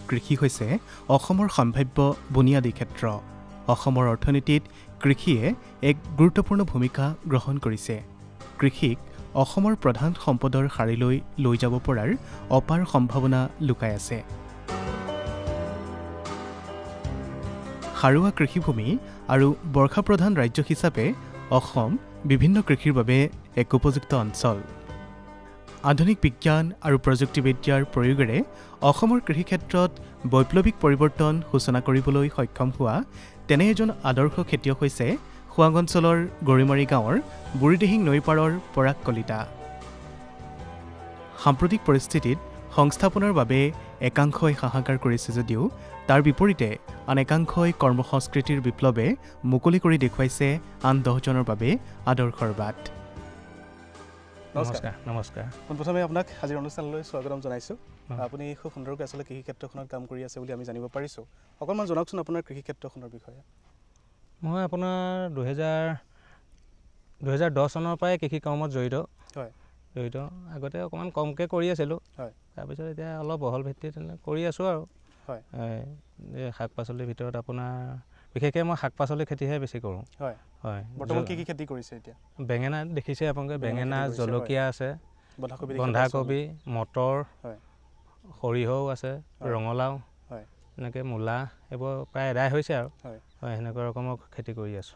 কৃষি হৈছে অসমৰ সম্ভাৱ্য বুনিয়াদী ক্ষেত্ৰ। অসমৰ অৰ্থনীতিত কৃষিয়ে এক গুৰুত্বপূৰ্ণ ভূমিকা গ্ৰহণ কৰিছে। কৃষিক অসমৰ প্ৰধান সম্পদৰ শাৰীলৈ লৈ যাব পৰাৰ অপাৰ সম্ভাৱনা লুকাই আছে। সাৰুৱা কৃষিভূমি আৰু বৰ্ষাপ্ৰধান ৰাজ্য হিচাপে অসম বিভিন্ন কৃষিৰ বাবে এক উপযুক্ত অঞ্চল। আধুনিক বিজ্ঞান আৰু প্ৰযুক্তিবিদ্যাৰ প্ৰয়োগেৰে অসমৰ কৃষিক্ষেত্ৰত বৈপ্লৱিক পৰিৱৰ্তন সূচনা কৰিবলৈ সক্ষম হোৱা তেনে এজন আদৰ্শ খেতিয়ক হৈছে খোৱাং অঞ্চলৰ গৰিমাৰী গাঁৱৰ বুঢ়ীদিহিং নৈপাৰৰ পৰাগ কলিতা। সাম্প্ৰতিক পৰিস্থিতিত সংস্থাপনৰ বাবে একাংশই হাহাকাৰ কৰিছে যদিও তাৰ বিপৰীতে আন একাংশই কৰ্মসংস্কৃতিৰ বিপ্লৱে মুকলি কৰি দেখুৱাইছে আন 10জনৰ বাবে আদৰ্শৰ বাট। নমস্কাৰ। নমস্কাৰ। পোনপ্ৰথমে আপোনাক আজিৰ অনুষ্ঠানলৈ স্বাগতম জনাইছোঁ। আপুনি খুব সুন্দৰকৈ আচলতে কৃষি ক্ষেত্ৰখনত কাম কৰি আছে বুলি আমি জানিব পাৰিছোঁ। অকণমান জনাওকচোন আপোনাৰ কৃষি ক্ষেত্ৰখনৰ বিষয়ে। মই আপোনাৰ 2010 চনৰ পৰাই কৃষি কৰ্মত জড়িত। আগতে অকণমান কমকৈ কৰি আছিলোঁ। তাৰপিছত এতিয়া অলপ বহল ভিত্তিত কৰি আছোঁ আৰু। শাক পাচলিৰ ভিতৰত আপোনাৰ বিশেষকৈ মই শাক পাচলিৰ খেতিহে বেছি কৰোঁ। বৰ্তমান কি খেতি কৰিছে এতিয়া? বেঙেনা দেখিছে আপোনালোকে, বেঙেনা, জলকীয়া আছে, বন্ধাকবি, মটৰ, সৰিয়হও আছে, ৰঙালাও, এনেকৈ মূলা, এইবোৰ প্ৰায় আদায় হৈছে আৰু। সেনেকুৱা ৰকমৰ খেতি কৰি আছোঁ।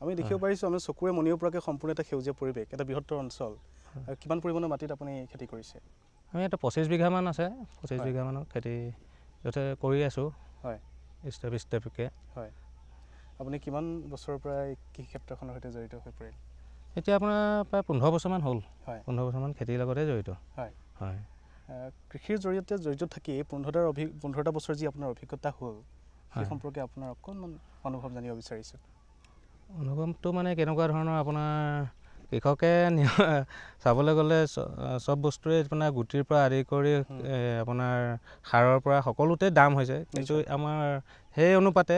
আমি দেখিব পাৰিছোঁ আমাৰ চকুৰে মনিব পৰাকৈ সম্পূৰ্ণ এটা সেউজীয়া পৰিৱেশ, এটা বৃহত্তৰ অঞ্চল। কিমান পৰিমাণৰ মাটিত আপুনি খেতি কৰিছে? আমি এটা 25 বিঘামান আছে। 25 বিঘামানৰ খেতি কৰি আছোঁ ষ্টেপকৈ। আপুনি কিমান বছৰৰ পৰা এই কৃষি ক্ষেত্ৰখনৰ সৈতে জড়িত হৈ পৰিল? এতিয়া আপোনাৰ প্ৰায় 15 বছৰমান হ'ল। 15 বছৰমান খেতিৰ লগতে জড়িত। কৃষিৰ জড়িত থাকি 15টা বছৰ যি আপোনাৰ অভিজ্ঞতা হ'ল, সেই সম্পৰ্কে আপোনাৰ অকণমান অনুভৱ জানিব বিচাৰিছোঁ। অনুভৱটো মানে কেনেকুৱা ধৰণৰ, আপোনাৰ কৃষকে চাবলৈ গ'লে চব বস্তুৱে আপোনাৰ গুটিৰ পৰা আদি কৰি আপোনাৰ সাৰৰ পৰা সকলোতে দাম হৈছে, কিন্তু আমাৰ সেই অনুপাতে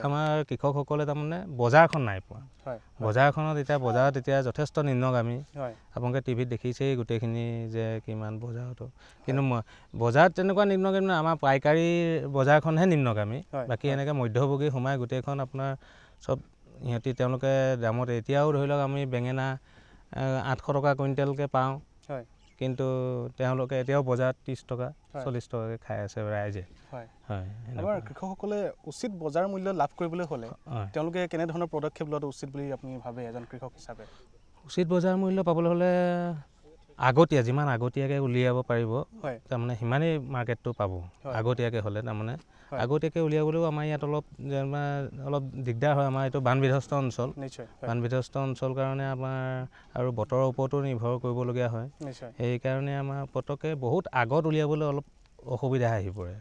আমাৰ কৃষকসকলে তাৰমানে বজাৰখন নাই পোৱা। বজাৰখনত এতিয়া যথেষ্ট নিম্নগামী। আপোনালোকে টিভিত দেখিছেই গোটেইখিনি যে কিমান বজাৰতো, কিন্তু বজাৰত তেনেকুৱা নিম্নগামী নহয়, আমাৰ পাইকাৰী বজাৰখনহে নিম্নগামী। বাকী এনেকৈ মধ্যভোগী সোমাই গোটেইখন আপোনাৰ চব তেওঁলোকে দামত, এতিয়াও ধৰি লওক আমি বেঙেনা 800 টকা কুইণ্টেলকৈ পাওঁ, কিন্তু তেওঁলোকে এতিয়াও বজাৰত 30 টকা 40 টকাকৈ খাই আছে ৰাইজে। আমাৰ কৃষকসকলে উচিত বজাৰ মূল্য লাভ কৰিবলৈ হ'লে তেওঁলোকে কেনেধৰণৰ পদক্ষেপ লোৱাটো উচিত বুলি আপুনি ভাবে এজন কৃষক হিচাপে? উচিত বজাৰ মূল্য পাবলৈ হ'লে যিমান আগতীয়াকৈ উলিয়াব পাৰিব, তাৰমানে সিমানেই মাৰ্কেটটো পাব। আগতীয়াকৈ হ'লে তাৰমানে আগতীয়াকৈ উলিয়াবলৈও আমাৰ ইয়াত অলপ দিগদাৰ হয়। আমাৰ এইটো বানবিধ্বস্ত অঞ্চল। বানবিধ্বস্ত অঞ্চল কাৰণে আমাৰ আৰু বতৰৰ ওপৰতো নিৰ্ভৰ কৰিবলগীয়া হয়। সেইকাৰণে আমাৰ পটককৈ বহুত আগত উলিয়াবলৈ অলপ অসুবিধা আহি পৰে।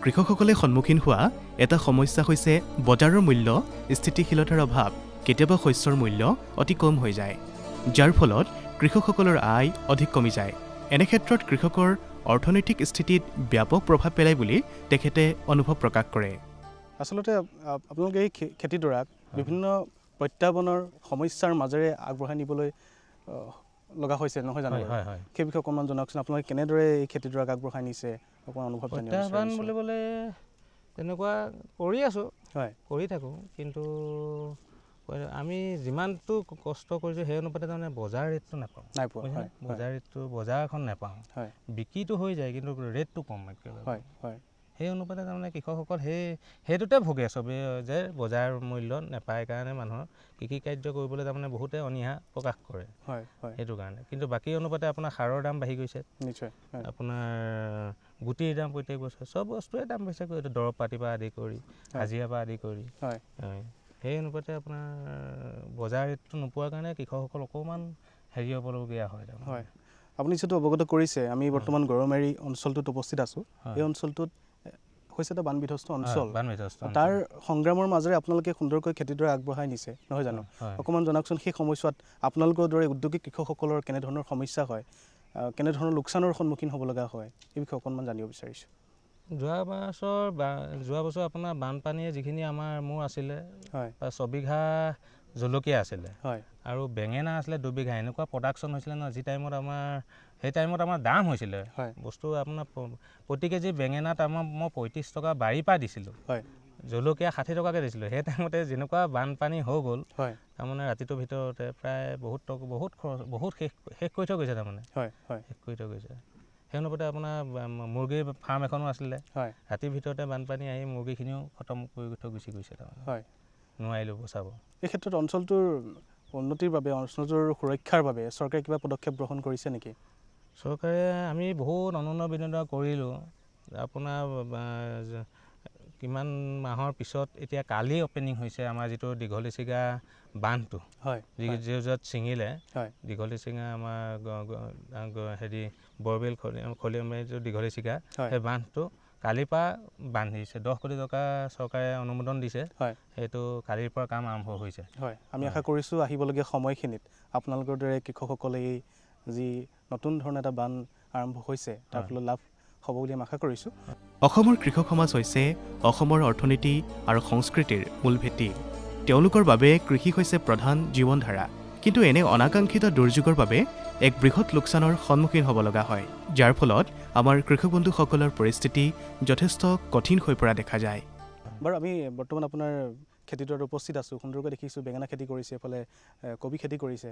কৃষকসকলে সন্মুখীন হোৱা এটা সমস্যা হৈছে বজাৰৰ মূল্য স্থিতিশীলতাৰ অভাৱ। কেতিয়াবা শস্যৰ মূল্য অতি কম হৈ যায়, যাৰ ফলত কৃষকসকলৰ আয় অধিক কমি যায়। এনে ক্ষেত্ৰত কৃষকৰ অৰ্থনৈতিক স্থিতিত ব্যাপক প্ৰভাৱ পেলায় বুলি তেখেতে অনুভৱ প্ৰকাশ কৰে। আচলতে আপোনালোকে এই খেতিডৰাক বিভিন্ন প্ৰত্যাহ্বানৰ সমস্যাৰ মাজেৰে আগবঢ়াই নিবলৈ লগা হৈছে, নহয় জানো? সেই বিষয়ে অকণমান জনাওকচোন। আপোনালোকে কেনেদৰে এই খেতিডৰাক আগবঢ়াই নিছে, অকণমান অনুভৱ জানিব বিচাৰিছোঁ। প্ৰত্যাহ্বান বুলিবলৈ তেনেকুৱা কৰি আছোঁ, কৰি থাকোঁ, কিন্তু আমি যিমানটো কষ্ট কৰিছোঁ সেই অনুপাতে তাৰমানে বজাৰ ৰেটটো নাপাওঁ। বজাৰখন নাপাওঁ। বিক্ৰীটো হৈ যায়, কিন্তু ৰেটটো কম একেবাৰে। সেই অনুপাতে তাৰমানে কৃষকসকল সেইটোতে ভোগে চবেই, যে বজাৰ মূল্য নাপায় কাৰণে মানুহৰ কৃষি কাৰ্য কৰিবলৈ তাৰমানে বহুতে অনীহা প্ৰকাশ কৰে। সেইটো কাৰণে কিন্তু বাকী অনুপাতে আপোনাৰ সাৰৰ দাম বাঢ়ি গৈছে, আপোনাৰ গুটিৰ দাম প্ৰত্যেক বছৰ চব বস্তুৱে দাম বাঢ়িছে, দৰৱ পাতিৰ পৰা আদি কৰি হাজিৰা পৰা আদি কৰি। সেই অনুপাতে আপোনাৰ বজাৰ ৰেটটো নোপোৱাৰ কাৰণে কৃষকসকল অকণমান হেৰি হ'বলগীয়া হয়। আপুনি যিটো অৱগত কৰিছে, আমি বৰ্তমান গৰৈমাৰী অঞ্চলটোত উপস্থিত আছোঁ। এই অঞ্চলটোত হৈছে এটা বানবিধ্বস্ত অঞ্চল। তাৰ সংগ্ৰামৰ মাজেৰে আপোনালোকে সুন্দৰকৈ খেতিডৰা আগবঢ়াই নিছে, নহয় জানো? অকণমান জনাওকচোন, সেই সময়ছোৱাত আপোনালোকৰ দৰে উদ্যোগী কৃষকসকলৰ কেনেধৰণৰ সমস্যা হয়, কেনেধৰণৰ লোকচানৰ সন্মুখীন হ'ব লগা হয়, এই বিষয়ে অকণমান জানিব বিচাৰিছোঁ। যোৱা বছৰ আপোনাৰ বানপানীয়ে যিখিনি মোৰ আছিলে, 6 বিঘা জলকীয়া আছিলে আৰু বেঙেনা আছিলে 2 বিঘা। এনেকুৱা প্ৰডাকশ্যন হৈছিলে ন, যি টাইমত আমাৰ সেই টাইমত আমাৰ দাম হৈছিলে বস্তু আপোনাৰ প্ৰতি কেজি বেঙেনাত মই 35 টকা বাৰীৰ পৰা দিছিলোঁ জলকীয়া 60 টকাকৈ দিছিলোঁ সেই টাইমতে যেনেকুৱা বানপানী হৈ গ'ল তাৰমানে ৰাতিটোৰ ভিতৰতে প্ৰায় বহুত শেষ কৰি থৈ গৈছে তাৰমানে শেষ কৰি থৈ গৈছে সেই অনুপাতে আপোনাৰ মুৰ্গীৰ ফাৰ্ম এখনো আছিলে ৰাতিৰ ভিতৰতে বানপানী আহি মুৰ্গীখিনিও খতম কৰি থৈ গুচি গৈছে তাৰমানে নোৱাৰিলোঁ বচাব এই ক্ষেত্ৰত অঞ্চলটোৰ উন্নতিৰ বাবে অঞ্চলটোৰ সুৰক্ষাৰ বাবে চৰকাৰে কিবা পদক্ষেপ গ্ৰহণ কৰিছে নেকি চৰকাৰে আমি বহুত অনন্য বিনোদন কৰিলোঁ আপোনাৰ কিমান মাহৰ পিছত এতিয়া কালি অপেনিং হৈছে আমাৰ যিটো দীঘলীচিগা বান্ধটো য'ত ছিঙিলে দীঘলীচিগা আমাৰ হেৰি বৰবিল খলিয়মাৰী দীঘলীচিগা সেই বান্ধটো কালিৰ পৰা বান্ধিছে 10 কোটি টকা চৰকাৰে অনুমোদন দিছে সেইটো কালিৰ পৰা কাম আৰম্ভ হৈছে আমি আশা কৰিছোঁ আহিবলগীয়া সময়খিনিত আপোনালোকৰ দৰে কৃষকসকলে এই যি নতুন ধৰণৰ এটা বান আৰম্ভ হৈছে তাৰ ফলত লাভ হ'ব বুলি আমি আশা কৰিছোঁ অসমৰ কৃষক সমাজ হৈছে অসমৰ অৰ্থনীতি আৰু সংস্কৃতিৰ মূল ভেটি তেওঁলোকৰ বাবে কৃষি হৈছে প্ৰধান জীৱনধাৰা কিন্তু এনে অনাকাংক্ষিত দুৰ্যোগৰ বাবে এক বৃহৎ লোকচানৰ সন্মুখীন হ'ব লগা হয় যাৰ ফলত আমাৰ কৃষক বন্ধুসকলৰ পৰিস্থিতি যথেষ্ট কঠিন হৈ পৰা দেখা যায় বাৰু আমি বৰ্তমান আপোনাৰ খেতিডৰাত উপস্থিত আছোঁ সুন্দৰকৈ দেখিছোঁ বেঙেনা খেতি কৰিছে এফালে কবি খেতি কৰিছে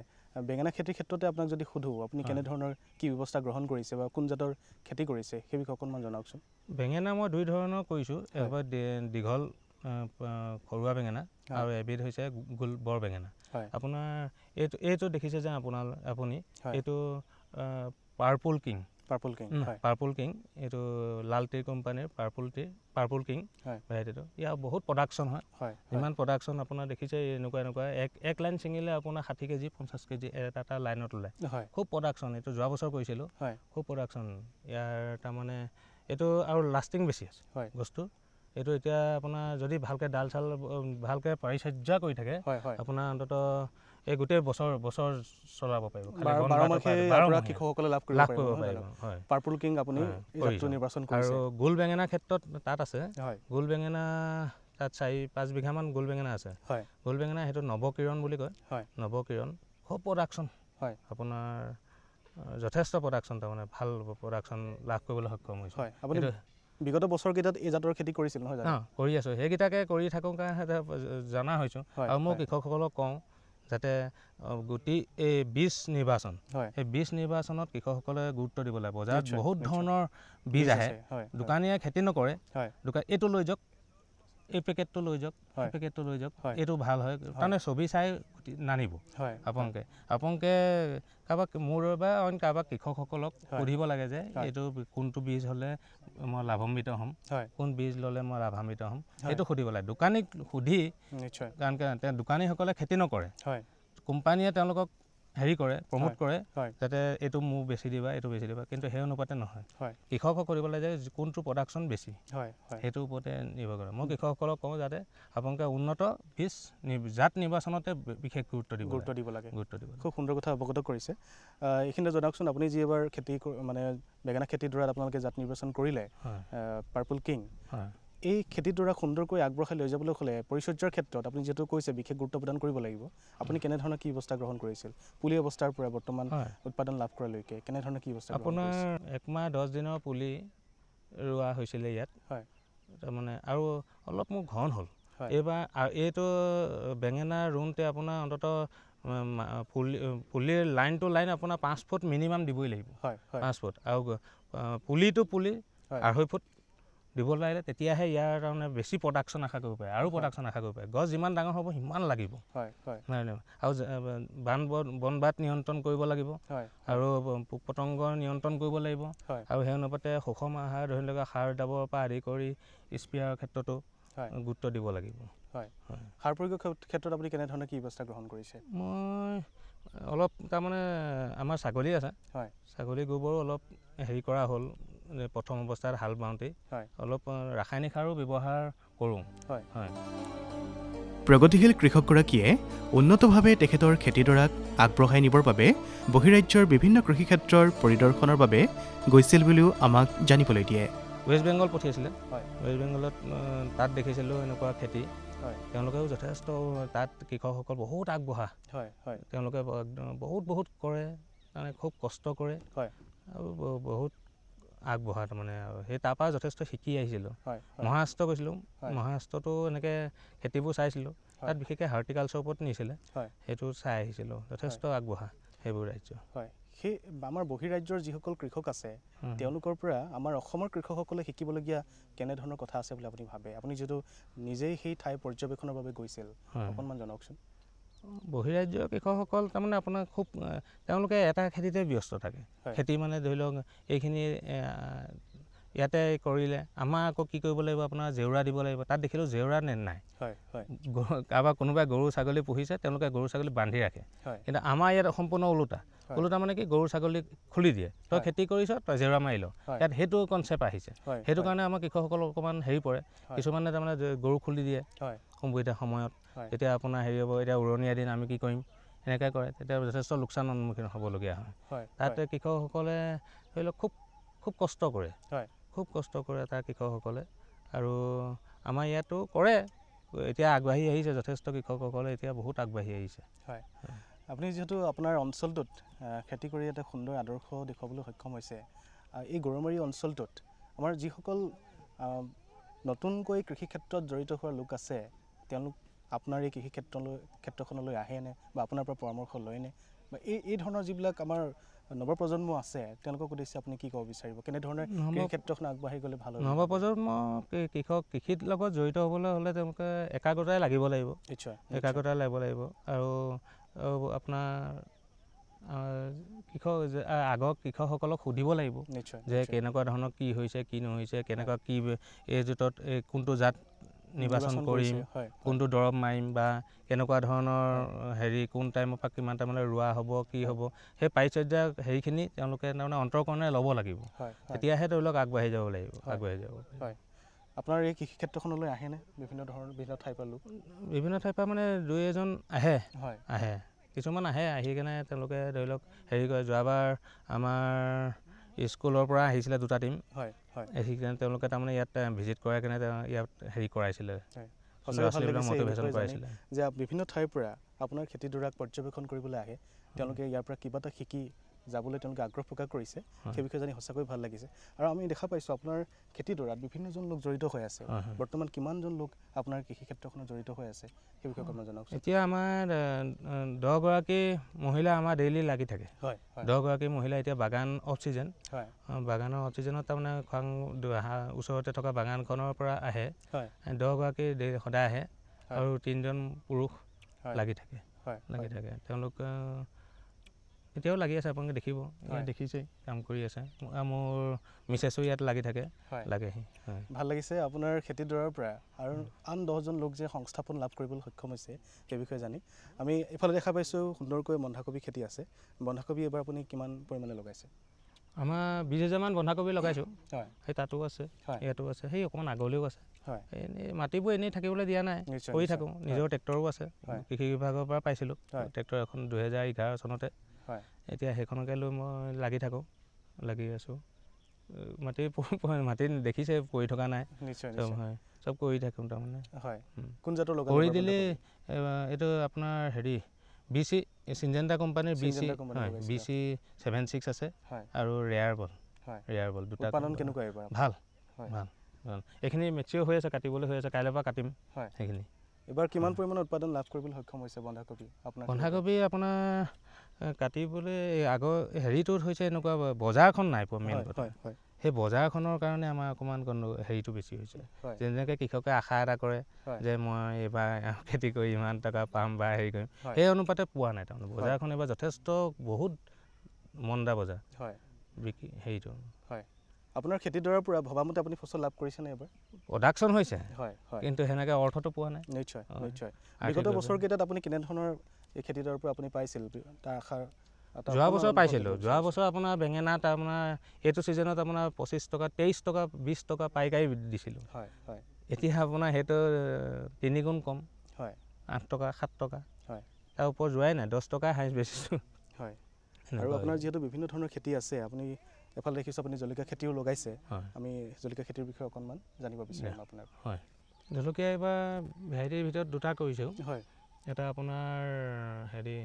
বেঙেনা খেতিৰ ক্ষেত্ৰতে আপোনাক যদি সোধোঁ আপুনি কেনেধৰণৰ কি ব্যৱস্থা গ্ৰহণ কৰিছে বা কোন জাতৰ খেতি কৰিছে সেই বিষয়ে অকণমান জনাওকচোন বেঙেনা মই দুই ধৰণৰ কৰিছোঁ এবাৰ দীঘল ঘৰুৱা বেঙেনা আৰু এবিধ হৈছে বৰ বেঙেনা আপোনাৰ এইটো দেখিছে যে আপুনি এইটো পাৰ্পল কিং এইটো লালটিৰ কোম্পানীৰ পাৰ্পল কিং ভেৰাইটিটো ইয়াৰ বহুত প্ৰডাকশ্যন হয় যিমান প্ৰডাকশ্যন আপোনাৰ দেখিছে এনেকুৱা এক লাইন ছিঙিলে আপোনাৰ 60 কেজি 50 কেজি এটা লাইনত ওলায় খুব প্ৰডাকশ্যন এইটো যোৱা বছৰ কৰিছিলোঁ খুব প্ৰডাকশ্যন ইয়াৰ তাৰমানে এইটো আৰু লাষ্টিং বেছি আছে বস্তু এইটো এতিয়া আপোনাৰ যদি ভালকৈ ডাল চাল ভালকৈ পৰিচৰ্যা কৰি থাকে আপোনাৰ অন্তত এই গোটেই বছৰ চলাব পাৰিব কৃষকসকলে লাভ কৰিব পাৰিব পাৰ্পল কিং আপুনি নিৰ্বাচন কৰিছে আৰু গোল বেঙেনা ক্ষেত্ৰত তাত আছে গোল বেঙেনা তাত 4-5 বিঘামান গোল বেঙেনা আছে গোল বেঙেনা সেইটো নৱকিৰণ বুলি কয় নৱকিৰণ খুব প্ৰডাকশ্যন আপোনাৰ যথেষ্ট প্ৰডাকশ্যন তাৰমানে ভাল প্ৰডাকশ্যন লাভ কৰিবলৈ সক্ষম হৈছে বিগত বছৰকেইটাত এই জাতৰ খেতি কৰিছিল নহয় জানো কৰি আছোঁ সেইকেইটাকে কৰি থাকোঁ কাৰণে জনা হৈছোঁ আৰু মই কৃষকসকলক কওঁ যাতে গুটি এই বীজ নিৰ্বাচন সেই বীজ নিৰ্বাচনত কৃষকসকলে গুৰুত্ব দিব লাগে বজাৰত বহুত ধৰণৰ বীজ আহে দোকানীয়ে খেতি নকৰে এইটো লৈ যাওক এই পেকেটটো লৈ যাওক এইটো ভাল হয় তাৰমানে ছবি চাই নানিব আপোনালোকে কাৰোবাক মোৰ বা অইন কাৰোবাক কৃষকসকলক সুধিব লাগে যে এইটো কোনটো বীজ হ'লে মই লাভান্বিত হ'ম কোন বীজ ল'লে মই লাভান্বিত হ'ম সেইটো সুধিব লাগে দোকানীক সুধি কাৰণ দোকানীসকলে খেতি নকৰে কোম্পানীয়ে তেওঁলোকক হেৰি কৰে প্ৰমোট কৰে যাতে এইটো মোক বেছি দিবা কিন্তু সেই অনুপাতে নহয় কৃষকক কৰিব লাগে যে কোনটো প্ৰডাকশ্যন বেছি সেইটোৰ ওপৰতে নিৰ্ভৰ কৰে মই কৃষকসকলক কওঁ যাতে আপোনালোকে উন্নত বীজ জাত নিৰ্বাচনতে বিশেষ গুৰুত্ব দিব লাগে খুব সুন্দৰ কথা অৱগত কৰিছে এইখিনিতে জনাওকচোন আপুনি যি এবাৰ খেতি মানে বেঙেনা খেতিডৰাত আপোনালোকে জাত নিৰ্বাচন কৰিলে পাৰ্পল কিং এই খেতিডৰা সুন্দৰকৈ আগবঢ়াই লৈ যাবলৈ হ'লে পৰিচৰ্যাৰ ক্ষেত্ৰত আপুনি যিহেতু কৈছে বিশেষ গুৰুত্ব প্ৰদান কৰিব লাগিব আপুনি কেনেধৰণৰ কি ব্যৱস্থা গ্ৰহণ কৰিছিল পুলি অৱস্থাৰ পৰা বৰ্তমান উৎপাদন লাভ কৰালৈকে কেনেধৰণৰ কি ব্যৱস্থা আপোনাৰ 1 মাহ 10 দিনৰ পুলি ৰোৱা হৈছিলে ইয়াত তাৰমানে আৰু অলপ মোৰ ঘন হ'ল এইবাৰ এইটো বেঙেনা ৰুওঁতে আপোনাৰ অন্তত পুলিৰ লাইন টু লাইন আপোনাৰ 5 ফুট মিনিমাম দিবই লাগিব 5 ফুট আৰু পুলি আঢ়ৈ ফুট দিব লাগিলে তেতিয়াহে ইয়াৰ তাৰমানে বেছি প্ৰডাকশ্যন আশা কৰিব পাৰে আৰু প্ৰডাকশ্যন আশা কৰিব পাৰে গছ যিমান ডাঙৰ হ'ব সিমান লাগিব আৰু বন বাত নিয়ন্ত্ৰণ কৰিব লাগিব আৰু পোক পতংগ নিয়ন্ত্ৰণ কৰিব লাগিব আৰু সেই অনুপাতে সুষম আহাৰ ধৰি লওক সাৰ জাবৰ পৰা আদি কৰি স্প্ৰেয়াৰ ক্ষেত্ৰতো গুৰুত্ব দিব লাগিব সাৰ প্ৰয়োগৰ ক্ষেত্ৰত আপুনি কেনেধৰণৰ কি ব্যৱস্থা গ্ৰহণ কৰিছে মই অলপ তাৰমানে আমাৰ ছাগলী আছে ছাগলী গোবৰো অলপ হেৰি কৰা হ'ল প্ৰথম অৱস্থাত হাল বাওঁতেই অলপ ৰাসায়নিক সাৰো ব্যৱহাৰ কৰোঁ প্ৰগতিশীল কৃষকগৰাকীয়ে উন্নতভাৱে তেখেতৰ খেতিডৰাক আগবঢ়াই নিবৰ বাবে বহিৰাজ্যৰ বিভিন্ন কৃষি ক্ষেত্ৰৰ পৰিদৰ্শনৰ বাবে গৈছিল বুলিও আমাক জানিবলৈ দিয়ে ৱেষ্ট বেংগল পঠিয়াইছিলে ৱেষ্ট বেংগলত তাত দেখিছিলোঁ এনেকুৱা খেতি তেওঁলোকেও যথেষ্ট তাত কৃষকসকল বহুত আগবঢ়া তেওঁলোকে বহুত কৰে মানে খুব কষ্ট কৰে বহুত আগবঢ়া তাৰমানে আৰু সেই তাৰপৰা যথেষ্ট শিকি আহিছিলোঁ মহাৰাষ্ট্ৰ গৈছিলোঁ মহাৰাষ্ট্ৰতো এনেকৈ খেতিবোৰ চাইছিলোঁ তাত বিশেষকৈ হৰ্টিকালচাৰৰ ওপৰত নিছিলে সেইটো চাই আহিছিলোঁ যথেষ্ট আগবঢ়া সেইবোৰ ৰাজ্য সেই আমাৰ বহিৰাজ্যৰ যিসকল কৃষক আছে তেওঁলোকৰ পৰা আমাৰ অসমৰ কৃষকসকলে শিকিবলগীয়া কেনেধৰণৰ কথা আছে বুলি আপুনি ভাবে আপুনি যিহেতু নিজেই সেই ঠাই পৰ্যবেক্ষণৰ বাবে গৈছিল অকণমান জনাওকচোন বহিৰাজ্যৰ কৃষকসকল তাৰমানে আপোনাৰ খুব তেওঁলোকে এটা খেতিতে ব্যস্ত থাকে খেতি মানে ধৰি লওক এইখিনি ইয়াতে কৰিলে আমাৰ আকৌ কি কৰিব লাগিব আপোনাৰ জেওৰা দিব লাগিব তাত দেখিলেও জেওৰা নাই কাৰোবাৰ কোনোবাই গৰু ছাগলী পুহিছে তেওঁলোকে গৰু ছাগলী বান্ধি ৰাখে কিন্তু আমাৰ ইয়াত সম্পূৰ্ণ ওলোটা মানে কি গৰু ছাগলী খুলি দিয়ে তই খেতি কৰিছ তই জেওৰা মাৰি ল ইয়াত সেইটো কনচেপ্ট আহিছে সেইটো কাৰণে আমাৰ কৃষকসকল অকণমান হেৰি পৰে কিছুমানে তাৰমানে গৰু খুলি দিয়ে এতিয়া সময়ত যেতিয়া আপোনাৰ হেৰি হ'ব এতিয়া উৰণীয়া দিন আমি কি কৰিম এনেকৈ কৰে তেতিয়া যথেষ্ট লোকচানৰ সন্মুখীন হ'বলগীয়া হয় তাতে কৃষকসকলে ধৰি লওক খুব কষ্ট কৰে তাৰ কৃষকসকলে আৰু আমাৰ ইয়াতো কৰে এতিয়া আগবাঢ়ি আহিছে যথেষ্ট কৃষকসকলে এতিয়া বহুত আগবাঢ়ি আহিছে আপুনি যিহেতু আপোনাৰ অঞ্চলটোত খেতি কৰি এটা সুন্দৰ আদৰ্শ দেখুৱাবলৈ সক্ষম হৈছে এই গৰৈমাৰী অঞ্চলটোত আমাৰ যিসকল নতুনকৈ কৃষি ক্ষেত্ৰত জড়িত হোৱা লোক আছে তেওঁলোক আপোনাৰ এই কৃষি ক্ষেত্ৰখনলৈ আহেনে বা আপোনাৰ পৰা পৰামৰ্শ লয়নে বা এই ধৰণৰ যিবিলাক আমাৰ নৱপ্ৰজন্ম আছে তেওঁলোকক উদ্দেশ্যে আপুনি কি ক'ব বিচাৰিব কেনেধৰণে কৃষি ক্ষেত্ৰখন আগবাঢ়ি গ'লে ভাল হ'ব নৱপ্ৰজন্ম কৃষিৰ লগত জড়িত হ'বলৈ হ'লে তেওঁলোকে একাগ্ৰতাই লাগিব লাগিব একাগ্ৰতা লাগিব লাগিব আৰু আপোনাৰ আগৰ কৃষকসকলক সুধিব লাগিব যে কেনেকুৱা ধৰণৰ কি হৈছে কি নহৈছে কেনেকুৱা কি এই জোঁটত কোনটো জাত নিৰ্বাচন কৰিম কোনটো দৰৱ মাৰিম বা কেনেকুৱা ধৰণৰ হেৰি কোন টাইমৰ পৰা কিমান টাইমলৈ ৰোৱা হ'ব কি হ'ব সেই পাৰিচৰ্য্যৰ হেৰিখিনি তেওঁলোকে তাৰমানে অন্তৰ্কৰণে ল'ব লাগিব তেতিয়াহে তেওঁলোক আগবাঢ়ি যাব লাগিব আপোনাৰ এই কৃষি ক্ষেত্ৰখনলৈ আহেনে বিভিন্ন ঠাইৰ পৰা লোক বিভিন্ন ঠাইৰ পৰা মানে দুই এজন আহে কিছুমান আহি কেনে তেওঁলোকে ধৰি লওক হেৰি কৰে যোৱাবাৰ আমাৰ স্কুলৰ পৰা আহিছিলে দুটা টিম আহি কিনে তেওঁলোকে তাৰমানে ইয়াত ভিজিট কৰাই কিনে ইয়াত হেৰি কৰাইছিলে মটিভেশ্যন কৰাইছিলে যে বিভিন্ন ঠাইৰ পৰা আপোনাৰ খেতিডৰাক পৰ্যবেক্ষণ কৰিবলৈ আহে তেওঁলোকে ইয়াৰ পৰা কিবা এটা শিকি যাবলৈ তেওঁলোকে আগ্ৰহ প্ৰকাশ কৰিছে সেই বিষয়ে জানি সঁচাকৈ ভাল লাগিছে আৰু আমি দেখা পাইছোঁ আপোনাৰ খেতিডৰাত বিভিন্নজন লোক জড়িত হৈ আছে বৰ্তমান কিমানজন লোক আপোনাৰ কৃষি ক্ষেত্ৰখনত জড়িত হৈ আছে সেই বিষয়ে অকণমান জনাওকচোন এতিয়া আমাৰ 10গৰাকী মহিলা আমাৰ ডেইলি লাগি থাকে 10গৰাকী মহিলা এতিয়া বাগান অফ ছিজন বাগানৰ অফ ছিজনত তাৰমানে খোৱাং ওচৰতে থকা বাগানখনৰ পৰা আহে 10গৰাকী সদায় আহে আৰু 3জন পুৰুষ লাগি থাকে তেওঁলোক এতিয়াও লাগি আছে আপোনালোকে দেখিব দেখিছেই কাম কৰি আছে মোৰ মিছেছো ইয়াত লাগি থাকে লাগেহি ভাল লাগিছে আপোনাৰ খেতিডৰাৰ পৰা আৰু আন 10জন লোক যে সংস্থাপন লাভ কৰিবলৈ সক্ষম হৈছে সেই বিষয়ে জানি আমি এইফালে দেখা পাইছোঁ সুন্দৰকৈ বন্ধাকবি খেতি আছে বন্ধাকবি এবাৰ আপুনি কিমান পৰিমাণে লগাইছে আমাৰ 20,000মান বন্ধাকবি লগাইছোঁ সেই তাতো আছে ইয়াতো আছে সেই অকণমান আগলৈও আছে এনেই মাটিবোৰ এনেই থাকিবলৈ দিয়া নাই কৰি থাকোঁ নিজৰ ট্ৰেক্টৰো আছে কৃষি বিভাগৰ পৰা পাইছিলোঁ ট্ৰেক্টৰ এখন 2011 চনতে এতিয়া সেইখনকে লৈ মই লাগি আছোঁ মাটি দেখিছে পৰি থকা নাই চব কৰি থাকোঁ তাৰমানে কৰি দিলে এইটো আপোনাৰ হেৰি BC চিনজেণ্টা কোম্পানীৰ BC 76 আছে আৰু ৰেয়াৰ বল দুটা ভাল এইখিনি মেচিয়ৰ হৈ আছে কাটিবলৈ হৈ আছে কাইলৈৰ পৰা কাটিম সেইখিনি এবাৰ কিমান পৰিমাণৰ উৎপাদন লাভ কৰিবলৈ সক্ষম হৈছে বন্ধাকবি আপোনাৰ কাটিবলৈ আগৰ হেৰিটোত হৈছে এনেকুৱা বজাৰখন নাই পোৱা মেইন কথা সেই বজাৰখনৰ কাৰণে আমাৰ অকণমান হেৰিটো বেছি হৈছে যেনেকৈ কৃষকে আশা এটা কৰে যে মই এইবাৰ খেতি কৰি ইমান টকা পাম বা হেৰি কৰিম সেই অনুপাতে পোৱা নাই তাৰমানে বজাৰখন এইবাৰ যথেষ্ট বহুত মন্দা বজাৰ হেৰিটো আপোনাৰ খেতিডৰাৰ পৰা ভবামতে আপুনি ফচল লাভ কৰিছেনে এবাৰ প্ৰডাকশ্যন হৈছে কিন্তু সেনেকৈ অৰ্থটো পোৱা নাই নিশ্চয় বিগত বছৰকেইটাত আপুনি কেনেধৰণৰ এই খেতিডৰাৰ পৰা আপুনি পাইছিল তাৰ আশাৰ যোৱা বছৰ পাইছিলোঁ যোৱা বছৰ আপোনাৰ বেঙেনা আপোনাৰ এইটো ছিজনত আপোনাৰ 25 টকা 23 টকা 20 টকা পাইকাৰী দিছিলোঁ এতিয়া আপোনাৰ সেইটো 3 গুণ কম 8 টকা 7 টকা তাৰ ওপৰত যোৱাই নাই 10 টকা হাইচ বেচিছোঁ আৰু আপোনাৰ যিহেতু বিভিন্ন ধৰণৰ খেতি আছে আপুনি এফালে দেখিছোঁ আপুনি জলকীয়া খেতিও লগাইছে আমি জলকীয়া খেতিৰ বিষয়ে অকণমান জানিব বিচাৰিম আপোনাৰ জলকীয়া এইবাৰ ভেৰাইটিৰ ভিতৰত দুটা কৰিছোঁ এটা আপোনাৰ হেৰি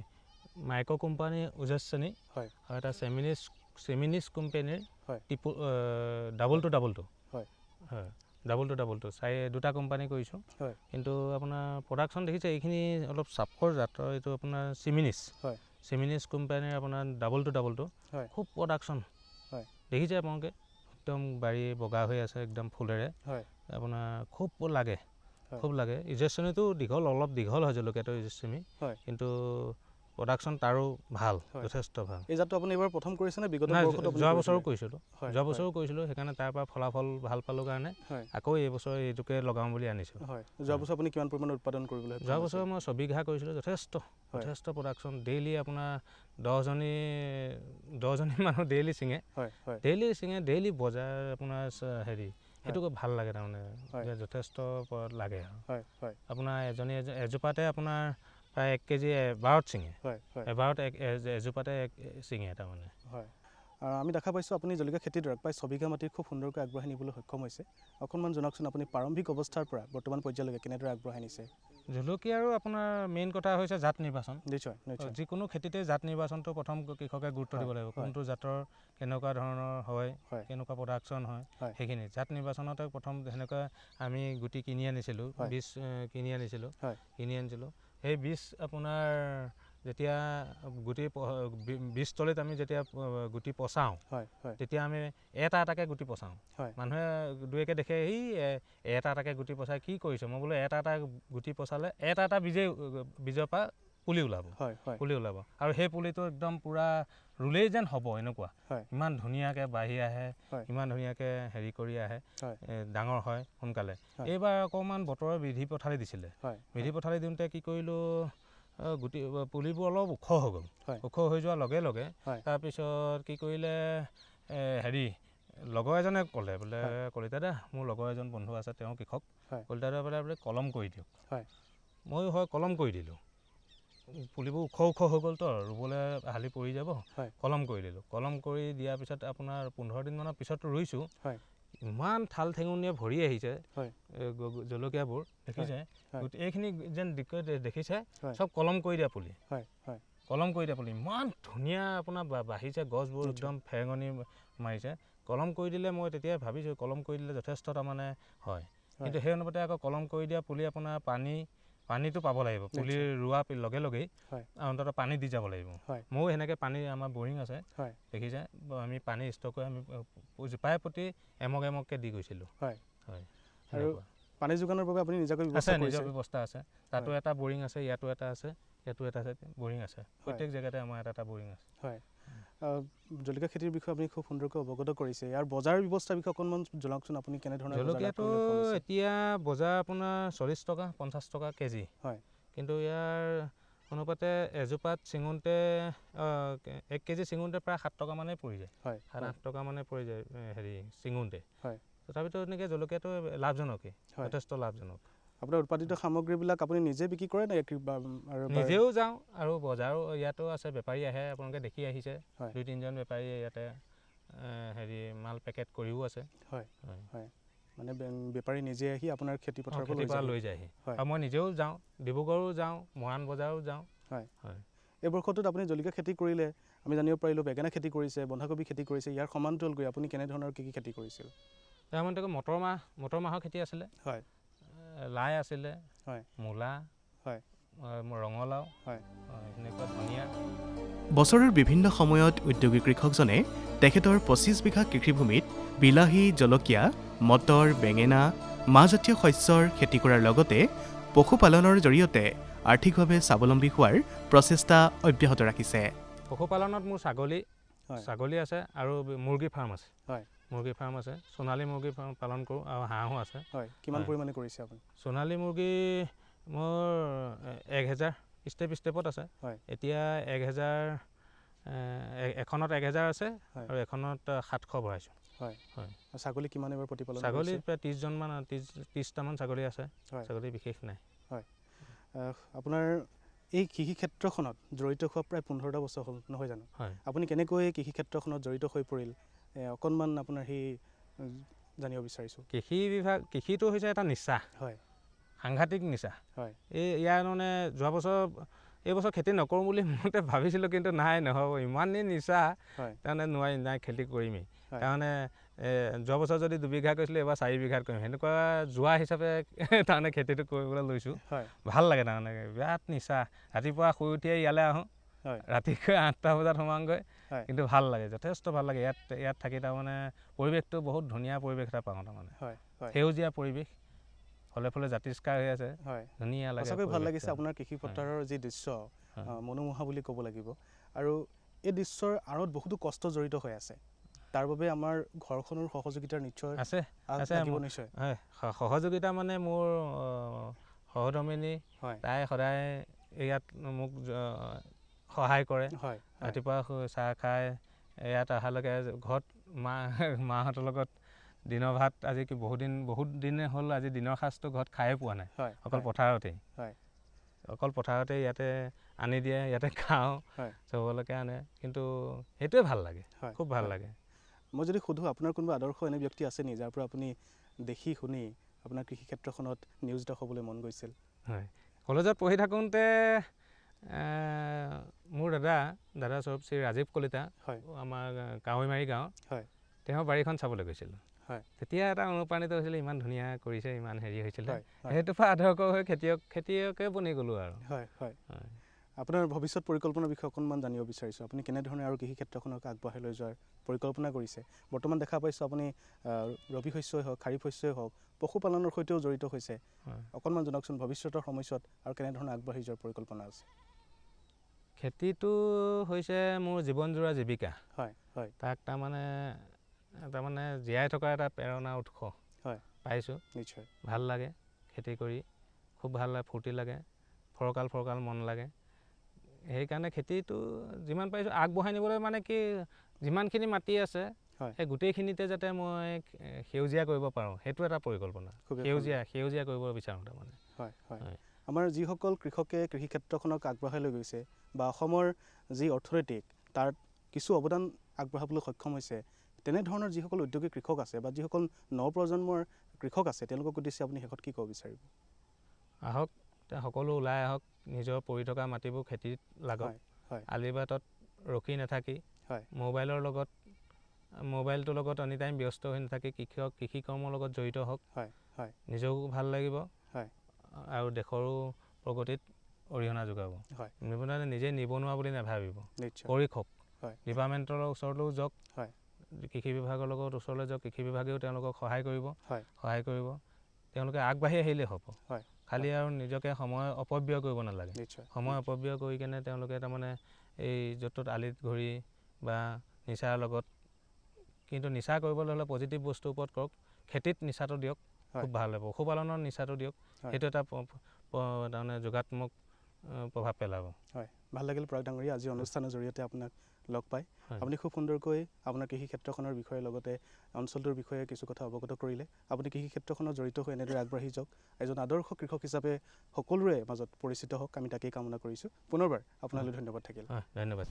মাইক্ৰ' কোম্পানী উজস্বনী আৰু এটা চেমিনিছ চেমিনিছ কোম্পানীৰ হয় ডাবল টু হয় হয় ডাবল টু দুটা কোম্পানী কৰিছোঁ হয় কিন্তু আপোনাৰ প্ৰডাকশ্যন দেখিছে এইখিনি অলপ চাপৰ জাতৰ এইটো আপোনাৰ চেমিনিছ কোম্পানীৰ আপোনাৰ ডাবল টু হয় খুব প্ৰডাকশ্যন হয় দেখিছে আপোনালোকে একদম বাৰী বগা হৈ আছে একদম ফুলেৰে হয় আপোনাৰ খুব লাগে ইজেচমিটো অলপ দীঘল হয় জলকীয়াটো ইজেচমি হয় কিন্তু প্ৰডাকশ্যন তাৰো ভাল যথেষ্ট ভাল এই জাতটো আপুনি এবাৰ প্ৰথম কৰিছে নে বিগত বৰ্ষত যোৱা বছৰো কৰিছিলোঁ সেইকাৰণে তাৰ পৰা ফলাফল ভাল পালোঁ কাৰণে আকৌ এই বছৰ এইটোকে লগাওঁ বুলি আনিছোঁ হয় যোৱা বছৰ আপুনি কিমান পৰিমাণে উৎপাদন কৰিবলৈ যোৱা বছৰ মই 6 বিঘা কৰিছিলোঁ যথেষ্ট প্ৰডাকশ্যন ডেইলি আপোনাৰ 10জনী মানুহ ডেইলি ছিঙে ডেইলি বজাৰ আপোনাৰ হেৰি সেইটোকে ভাল লাগে তাৰমানে যথেষ্ট লাগে আৰু আপোনাৰ এজোপাতে আপোনাৰ প্ৰায় 1 কেজি এবাৰত ছিঙে এবাৰত এজোপাতে ছিঙে তাৰমানে হয় আমি দেখা পাইছোঁ আপুনি জলকীয়া খেতিডৰাক প্ৰায় 6 বিঘা মাটি খুব সুন্দৰকৈ আগবঢ়াই নিবলৈ সক্ষম হৈছে অকণমান জনাওকচোন আপুনি প্ৰাৰম্ভিক অৱস্থাৰ পৰা বৰ্তমান পৰ্যায়লৈকে কেনেদৰে আগবঢ়াই নিছে জলকীয়াৰো আপোনাৰ মেইন কথা হৈছে জাত নিৰ্বাচন নিশ্চয় যিকোনো খেতিতে জাত নিৰ্বাচনটো প্ৰথম কৃষকে গুৰুত্ব দিব লাগিব কোনটো জাতৰ কেনেকুৱা ধৰণৰ হয় কেনেকুৱা প্ৰডাকশ্যন হয় সেইখিনি জাত নিৰ্বাচনতে প্ৰথম সেনেকুৱা আমি গুটি কিনি আনিছিলোঁ বীজ কিনি আনিছিলোঁ সেই বীজ আপোনাৰ যেতিয়া গুটি বীজতলীত আমি যেতিয়া গুটি পচাওঁ তেতিয়া আমি এটাকৈ গুটি পচাওঁ মানুহে দুয়েকে দেখে এই এটাকৈ গুটি পচাই কি কৰিছে মই বোলো এটা গুটি পচালে এটা বীজৰ পৰা পুলি ওলাব আৰু সেই পুলিটো একদম পূৰা ৰুলেই যেন হ'ব এনেকুৱা ইমান ধুনীয়াকৈ বাঢ়ি আহে ইমান ধুনীয়াকৈ হেৰি কৰি আহে ডাঙৰ হয় সোনকালে এইবাৰ অকণমান বতৰৰ বিধি পথালি দিছিলে বিধি পথালি দিওঁতে কি কৰিলোঁ গুটি পুলিবোৰ অলপ ওখ হৈ গ'ল ওখ হৈ যোৱাৰ লগে লগে তাৰপিছত কি কৰিলে হেৰি লগৰ এজনে ক'লে বোলে কলিতা দা মোৰ লগৰ এজন বন্ধু আছে তেওঁ কৃষক কলিতা দা বোলে কলম কৰি দিয়ক ময়ো কলম কৰি দিলোঁ পুলিবোৰ ওখ হৈ গ'লতো ৰুবলৈ হালি পৰি যাব কলম কৰি দিলোঁ কলম কৰি দিয়াৰ পিছত আপোনাৰ 15 দিনমানৰ পিছত ৰুইছোঁ ইমান ঠাল ঠেঙুনিয়ে ভৰি আহিছে জলকীয়াবোৰ দেখিছে এইখিনি যেন দেখিছে চব কলম কৰি দিয়া পুলি ইমান ধুনীয়া আপোনাৰ বাঢ়িছে গছবোৰ একদম ফেৰেঙনি মাৰিছে কলম কৰি দিলে মই তেতিয়া ভাবিছোঁ কলম কৰি দিলে যথেষ্ট তাৰমানে হয় কিন্তু সেই অনুপাতে আকৌ কলম কৰি দিয়া পুলি আপোনাৰ পানীটো পাব লাগিব পুলি ৰোৱাৰ লগে লগেই অন্ততঃ পানী দি যাব লাগিব ময়ো সেনেকৈ পানী আমাৰ বৰিং আছে দেখিছে আমি পানী ষ্টক কৰি আমি জোপাই প্ৰতি এমগকৈ দি গৈছিলোঁ আৰু পানী যোগানৰ বাবে আপুনি নিজৰ ব্যৱস্থা আছে তাতো এটা বৰিং আছে ইয়াতো এটা আছে বৰিং আছে প্ৰত্যেক জেগাতে আমাৰ এটা বৰিং আছে জলকীয়া খেতিৰ বিষয়ে আপুনি খুব সুন্দৰকৈ অৱগত কৰিছে ইয়াৰ বজাৰ ব্যৱস্থাৰ বিষয়ে অকণমান জনাওকচোন আপুনি কেনেধৰণৰ জলকীয়াটো এতিয়া বজাৰ আপোনাৰ 40 টকা 50 টকা কেজি কিন্তু ইয়াৰ অনুপাতে এজোপাত ছিঙোতে 1 কেজি ছিঙোতে প্ৰায় 7 টকা মানেই পৰি যায় 7-8 টকা মানে পৰি যায় হেৰি ছিঙোতে তথাপিতো এনেকৈ জলকীয়াটো লাভজনকেই যথেষ্ট লাভজনক আপোনাৰ উৎপাদিত সামগ্ৰীবিলাক আপুনি নিজে বিক্ৰী কৰে নে নিজেও যাওঁ আৰু বজাৰো ইয়াতো আছে বেপাৰী আহে আপোনালোকে দেখি আহিছে 2-3জন বেপাৰী ইয়াতে হেৰি মাল পেকেট কৰিও আছে মানে বেপাৰী নিজে আহি আপোনাৰ খেতি পথাৰৰ পৰা লৈ যায়হি আৰু মই নিজেও যাওঁ ডিব্ৰুগড়ো যাওঁ মৰাণ বজাৰো যাওঁ এই বৰ্ষটোত আপুনি জলকীয়া খেতি কৰিলে আমি জানিব পাৰিলোঁ বেঙেনা খেতি কৰিছে বন্ধাকবি খেতি কৰিছে ইয়াৰ সমান্তৰালকৈ আপুনি কেনেধৰণৰ কি খেতি কৰিছিল তাৰমানে মটৰ মাহৰ খেতি আছিলে লাই আছিলে মূলা ৰঙালাও এনেকুৱা ধনিয়া বছৰৰ বিভিন্ন সময়ত উদ্যোগী কৃষকজনে তেখেতৰ 25 বিঘা কৃষিভূমিত বিলাহী জলকীয়া মটৰ বেঙেনা মাহজাতীয় শস্যৰ খেতি কৰাৰ লগতে পশুপালনৰ জৰিয়তে আৰ্থিকভাৱে স্বাৱলম্বী হোৱাৰ প্ৰচেষ্টা অব্যাহত ৰাখিছে পশুপালনত মোৰ ছাগলী আছে আৰু মুৰ্গী ফাৰ্ম আছে সোণালী মুৰ্গী ফাৰ্ম পালন কৰোঁ আৰু হাঁহো আছে কিমান পৰিমাণে কৰিছে আপুনি সোণালী মুৰ্গী মোৰ 1000 ষ্টেপত আছে এতিয়া 1000 এখনত 1000 আছে আৰু এখনত 700 ভৰাইছোঁ ছাগলী কিমান এবাৰ প্ৰতিপালন ছাগলী প্ৰায় 30টামান ছাগলী আছে ছাগলী বিশেষ নাই আপোনাৰ এই কৃষি ক্ষেত্ৰখনত জড়িত হোৱা প্ৰায় 15টা বছৰ হ'ল নহয় জানো আপুনি কেনেকৈ এই কৃষি ক্ষেত্ৰখনত জড়িত হৈ পৰিল অকণমান আপোনাৰ সেই জানিব বিচাৰিছোঁ কৃষিটো হৈছে এটা নিচা সাংঘাতিক নিচা এই ইয়াৰ মানে যোৱা বছৰ এইবছৰ খেতি নকৰোঁ বুলি মতে ভাবিছিলোঁ, কিন্তু নাই, নহ'ব, ইমানেই নিচা তাৰমানে নোৱাৰি, নাই খেতি কৰিমেই। তাৰমানে যোৱা বছৰ যদি 2 বিঘা কৰিছিলোঁ, এইবাৰ 4 বিঘাত কৰিম, সেনেকুৱা যোৱা হিচাপে তাৰমানে খেতিটো কৰিবলৈ লৈছোঁ। ভাল লাগে তাৰমানে, বিৰাট নিচা। ৰাতিপুৱা শুই উঠিয়ে ইয়ালৈ আহোঁ, ৰাতিকৈ 8টা বজাত সোমাওঁগৈ, কিন্তু ভাল লাগে, যথেষ্ট ভাল লাগে ইয়াত থাকি। তাৰমানে পৰিৱেশটো বহুত ধুনীয়া পৰিৱেশ এটা পাওঁ, তাৰমানে সেউজীয়া পৰিৱেশ, ফলে ফলে জাতিষ্কাৰ হৈ আছে, ধুনীয়া লাগে। সঁচাকৈ ভাল লাগিছে আপোনাৰ কৃষি পথাৰৰ যি দৃশ্য, মনোমোহা বুলি ক'ব লাগিব। আৰু এই দৃশ্যৰ আঁৰত বহুতো কষ্ট জড়িত হৈ আছে, তাৰ বাবে আমাৰ ঘৰখনৰ সহযোগিতাৰ নিশ্চয় আছে। নিশ্চয় সহযোগিতা মানে মোৰ সহধৰ্মিনী, তাই সদায় ইয়াত মোক সহায় কৰে। ৰাতিপুৱা চাহ খাই ইয়াত অহালৈকে ঘৰত মাহঁতৰ লগত দিনৰ ভাত, আজি কি বহুত দিনে হ'ল, আজি দিনৰ সাঁজটো ঘৰত খায়ে পোৱা নাই, অকল পথাৰতেই ইয়াতে আনি দিয়ে, ইয়াতে খাওঁ, চবলৈকে আনে, কিন্তু সেইটোৱে ভাল লাগে, খুব ভাল লাগে। মই যদি সুধোঁ, আপোনাৰ কোনোবা আদৰ্শ এনে ব্যক্তি আছে নি যাৰ পৰা আপুনি দেখি শুনি আপোনাৰ কৃষি ক্ষেত্ৰখনত নিয়োজিত হ'বলৈ মন গৈছিল? হয়, কলেজত পঢ়ি থাকোঁতে মোৰ দাদা স্বৰূপ শ্ৰী ৰাজীৱ কলিতা, আমাৰ কাৱৈমাৰী গাঁও, তেওঁৰ বাৰীখন চাবলৈ গৈছিলোঁ। তেতিয়া এটা অনুপ্ৰাণিত হৈছিলে, ইমান ধুনীয়া কৰিছে, ইমান হেৰি হৈছিলে, সেইটোৰ পৰা আদৰ্শ হৈ খেতিয়কে বনি গ'লোঁ আৰু। আপোনাৰ ভৱিষ্যত পৰিকল্পনাৰ বিষয়ে অকণমান জানিব বিচাৰিছোঁ। আপুনি কেনেধৰণে আৰু কৃষি ক্ষেত্ৰখনক আগবঢ়াই লৈ যোৱাৰ পৰিকল্পনা কৰিছে? বৰ্তমান দেখা পাইছোঁ আপুনি ৰবি শস্যই হওক, খাৰিফ শস্যই হওক, পশুপালনৰ সৈতেও জড়িত হৈছে। অকণমান জনাওকচোন, ভৱিষ্যতৰ সময়ছোৱাত আৰু কেনেধৰণে আগবাঢ়ি যোৱাৰ পৰিকল্পনা আছে? খেতিটো হৈছে মোৰ জীৱনজোৰা জীৱিকা। তাক তাৰমানে জীয়াই থকাৰ এটা প্ৰেৰণা উৎস পাইছোঁ। নিশ্চয় ভাল লাগে খেতি কৰি, খুব ভাল লাগে, ফূৰ্তি লাগে, ফৰকাল মন লাগে। সেইকাৰণে খেতিটো যিমান পাৰিছোঁ আগবঢ়াই নিবলৈ, মানে কি, যিমানখিনি মাটি আছে সেই গোটেইখিনিতে যাতে মই সেউজীয়া কৰিব পাৰোঁ, সেইটো এটা পৰিকল্পনা। সেউজীয়া কৰিব বিচাৰোঁ তাৰমানে। আমাৰ যিসকল কৃষকে কৃষি ক্ষেত্ৰখনক আগবঢ়াই লৈ গৈছে, বা অসমৰ যি অৰ্থনৈতিক তাৰ কিছু অৱদান আগবঢ়াবলৈ সক্ষম হৈছে, তেনেধৰণৰ যিসকল উদ্যোগী কৃষক আছে বা যিসকল নৱপ্ৰজন্মৰ কৃষক আছে, তেওঁলোকক উদ্দেশ্যে আপুনি শেষত কি ক'ব বিচাৰিব? আহক, সকলো ওলাই আহক, নিজৰ পৰি থকা মাটিবোৰ খেতিত লাগক, আলিবাটত ৰখি নাথাকি মোবাইলটোৰ লগত এনি টাইম ব্যস্ত হৈ নাথাকি কৃষি কৰ্মৰ লগত জড়িত হওক, নিজকো ভাল লাগিব আৰু দেশৰো প্ৰগতিত অৰিহণা যোগাব। নিজে নিবনুৱা বুলি নাভাবিব, কৰি খওক, ডিপাৰ্টমেণ্টৰ ওচৰলৈও যাওক, কৃষি বিভাগৰ লগত ওচৰলৈ যাওক, কৃষি বিভাগেও তেওঁলোকক সহায় কৰিব, তেওঁলোকে আগবাঢ়ি আহিলেই হ'ব। খালি আৰু নিজকে সময় অপব্যয় কৰিব নালাগে। সময় অপব্যয় কৰি কেনে তেওঁলোকে তাৰমানে এই য'ত ত'ত আলিত ঘূৰি বা নিচাৰ লগত, কিন্তু নিচা কৰিবলৈ হ'লে পজিটিভ বস্তুৰ ওপৰত কৰক। খেতিত নিচাটো দিয়ক, খুব ভাল হ'ব। পশুপালনৰ নিচাটো দিয়ক, সেইটো এটা তাৰমানে যোগাত্মক প্ৰভাৱ পেলাব। ভাল লাগিল প্ৰয়াগ ডাঙৰীয়া, আজি অনুষ্ঠানৰ জৰিয়তে আপোনাক লগ পাই। আপুনি খুব সুন্দৰকৈ আপোনাৰ কৃষি ক্ষেত্ৰখনৰ বিষয়ে, লগতে অঞ্চলটোৰ বিষয়ে কিছু কথা অৱগত কৰিলে। আপুনি কৃষি ক্ষেত্ৰখনত জড়িত হৈ এনেদৰে আগবাঢ়ি যাওক, এজন আদৰ্শ কৃষক হিচাপে সকলোৰে মাজত পৰিচিত হওক, আমি তাকেই কামনা কৰিছোঁ। পুনৰবাৰ আপোনালৈ ধন্যবাদ থাকিল। ধন্যবাদ,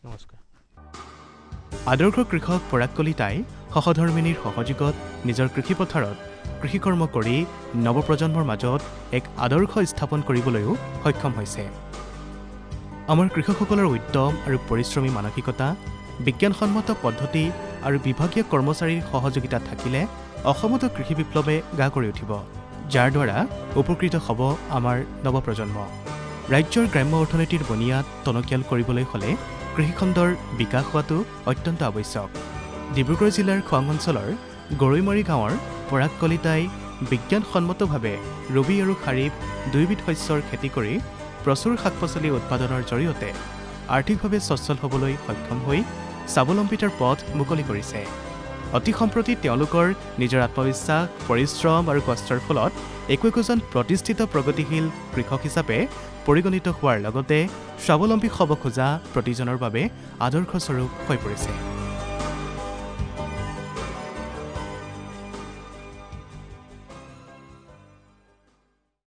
নমস্কাৰ। আদৰ্শ কৃষক পৰাগ কলিতাই সহধৰ্মিনীৰ সহযোগত নিজৰ কৃষি পথাৰত কৃষিকৰ্ম কৰি নৱপ্ৰজন্মৰ মাজত এক আদৰ্শ স্থাপন কৰিবলৈও সক্ষম হৈছে। আমাৰ কৃষকসকলৰ উদ্যম আৰু পৰিশ্ৰমী মানসিকতা, বিজ্ঞানসন্মত পদ্ধতি আৰু বিভাগীয় কৰ্মচাৰীৰ সহযোগিতা থাকিলে অসমতো কৃষি বিপ্লৱে গা কৰি উঠিব, যাৰ দ্বাৰা উপকৃত হ'ব আমাৰ নৱপ্ৰজন্ম। ৰাজ্যৰ গ্ৰাম্য অৰ্থনীতিৰ বুনিয়াদ টনকিয়াল কৰিবলৈ হ'লে কৃষিখণ্ডৰ বিকাশ হোৱাটো অত্যন্ত আৱশ্যক। ডিব্ৰুগড় জিলাৰ খোৱাং অঞ্চলৰ গৰৈমাৰী গাঁৱৰ পৰাগ কলিতাই বিজ্ঞানসন্মতভাৱে ৰবি আৰু খাৰিফ দুয়োবিধ শস্যৰ খেতি কৰি প্ৰচুৰ শাক পাচলি উৎপাদনৰ জৰিয়তে আৰ্থিকভাৱে সচ্ছল হ'বলৈ সক্ষম হৈ স্বাৱলম্বিতাৰ পথ মুকলি কৰিছে। অতি সম্প্ৰতি তেওঁলোকৰ নিজৰ আত্মবিশ্বাস, পৰিশ্ৰম আৰু কষ্টৰ ফলত একোজন প্ৰতিষ্ঠিত প্ৰগতিশীল কৃষক হিচাপে পৰিগণিত হোৱাৰ লগতে স্বাৱলম্বী হ'ব খোজা প্ৰতিজনৰ বাবে আদৰ্শস্বৰূপ হৈ পৰিছে।